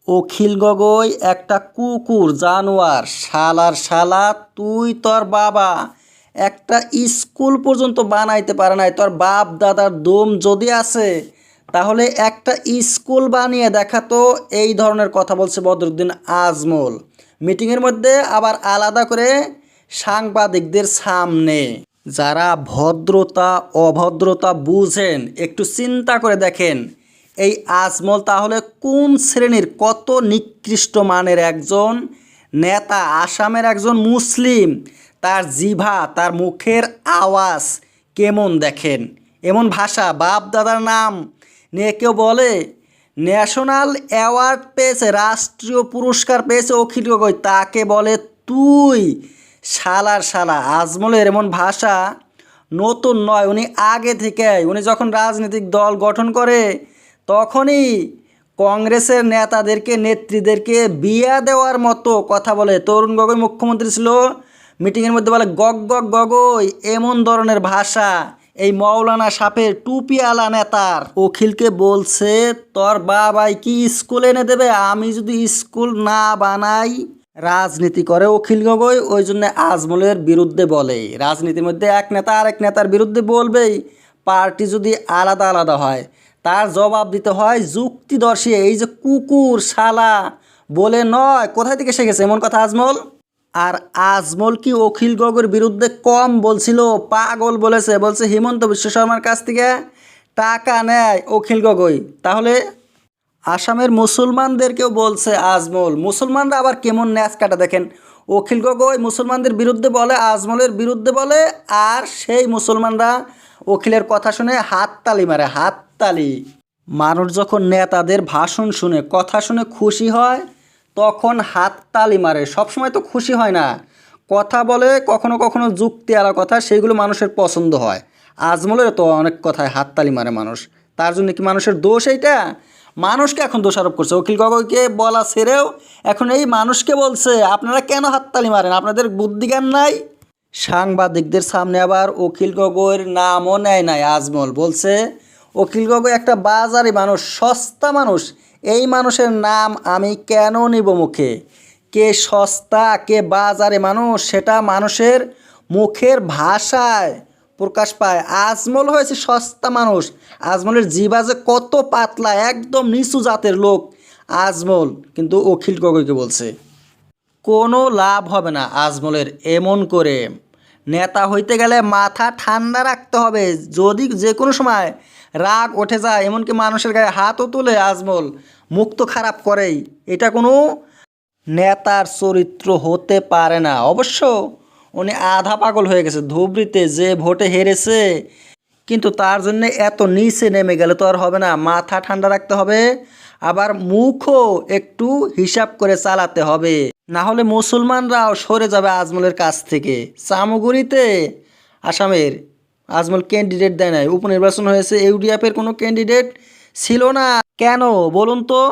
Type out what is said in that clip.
অখিল গগৈ একটা কুকুর জানোয়ার, শালার শালা। তুই তোর বাবা একটা স্কুল পর্যন্ত বানাইতে পারে নাই। তোর বাপ দাদার দম যদি আছে তাহলে একটা স্কুল বানিয়ে দেখাতো। এই ধরনের কথা বলছে বদরুদ্দিন আজমল মিটিংয়ের মধ্যে, আবার আলাদা করে সাংবাদিকদের সামনে। যারা ভদ্রতা অভদ্রতা বুঝেন একটু চিন্তা করে দেখেন এই আজমল তাহলে কোন শ্রেণীর, কত নিকৃষ্ট মানের একজন নেতা। আসামের একজন মুসলিম, তার জিভা, তার মুখের আওয়াজ কেমন দেখেন। এমন ভাষা, বাপ দাদার নাম নিয়ে কেউ বলে। ন্যাশনাল অ্যাওয়ার্ড পেয়েছে, রাষ্ট্রীয় পুরস্কার পেয়েছে অখিল গগৈ, তাকে বলে তুই। শালার শালা। আজমলের এমন ভাষা নতুন নয়, উনি আগে থেকে, উনি যখন রাজনৈতিক দল গঠন করে তখনই কংগ্রেসের নেতাদেরকে নেত্রীদেরকে বিয়া দেওয়ার মতো কথা বলে। তরুণ গগৈ মুখ্যমন্ত্রী ছিল, মিটিংয়ের মধ্যে বলে গগ গগ গগৈ, এমন ধরনের ভাষা এই মৌলানা সাপের টুপিওয়ালা নেতার। অখিলকে বলছে তোর বাবাই কি স্কুল এনে দেবে, আমি যদি স্কুল না বানাই। রাজনীতি করে অখিল গগৈ, ওই জন্য আজমলের বিরুদ্ধে বলে। রাজনীতির মধ্যে এক নেতা আরেক নেতার বিরুদ্ধে বলবেই, পার্টি যদি আলাদা আলাদা হয় তার জবাব দিতে হয় যুক্তিদর্শী। এই যে কুকুর শালা বলে নয়, কোথায় থেকে শিখেছে এমন কথা আজমল? আর আজমল কি অখিল গগৈর বিরুদ্ধে কম বলছিল? পাগল বলেছে, বলছে হিমন্ত বিশ্ব শর্মার কাছ থেকে টাকা নেয় অখিল গগৈ। তাহলে আসামের মুসলমানদেরকেও বলছে আজমল। মুসলমানরা আবার কেমন ন্যাচ কাটা দেখেন। অখিল গগৈ মুসলমানদের বিরুদ্ধে বলে, আজমলের বিরুদ্ধে বলে, আর সেই মুসলমানরা অখিলের কথা শুনে হাততালি মারে, হাততালি। মানুষ যখন নেতাদের ভাষণ শুনে, কথা শুনে খুশি হয় তখন হাততালি মারে। সবসময় তো খুশি হয় না, কথা বলে কখনো কখনো যুক্তিওয়ালা কথা, সেইগুলো মানুষের পছন্দ হয়। আজমলের তো অনেক কথায় হাততালি মারে মানুষ, তার জন্য কি মানুষের দোষ এইটা? মানুষকে এখন দোষারোপ করছে। অখিল গগৈকে বলা ছেড়েও এখন এই মানুষকে বলছে আপনারা কেন হাততালি মারেন, আপনাদের বুদ্ধিজ্ঞান নাই। সাংবাদিকদের সামনে আবার অখিল গগৈর নামও নেয় নাই আজমল। বলছে অখিল গগৈ একটা বাজারি মানুষ, সস্তা মানুষ, এই মানুষের নাম আমি কেন নিব মুখে? কে সস্তা কে বাজারে মানুষ সেটা মানুষের মুখের ভাষায় প্রকাশ পায়। আজমল হয়েছে সস্তা মানুষ। আজমলের জিভা যে কত পাতলা, একদম নিচু জাতের লোক আজমল। কিন্তু অখিল গগৈকে বলছে কোনো লাভ হবে না আজমলের এমন করে। নেতা হইতে গেলে মাথা ঠান্ডা রাখতে হবে, যদি যে কোনো সময় রাগ উঠে যায়, এমনকি মানুষের গায়ে হাতও তুলে আজমল, মুখ তো খারাপ করেই, এটা কোনো নেতার চরিত্র হতে পারে না। অবশ্য উনি আধা পাগল হয়ে গেছে ধুবড়িতে, যে ভোটে হেরেছে, কিন্তু তার জন্য এত নিচে নেমে গেলে তো আর হবে না। মাথা ঠান্ডা রাখতে হবে, আবার মুখও একটু হিসাব করে চালাতে হবে, না হলে মুসলমানরাও সরে যাবে আজমলের কাছ থেকে। চামগুড়িতে আসামের আজমল ক্যান্ডিডেট দেয় নাই, উপনির্বাচন হয়েছে, ইউডিএফের কোনো ক্যান্ডিডেট ছিল না। কেন বলুন তো?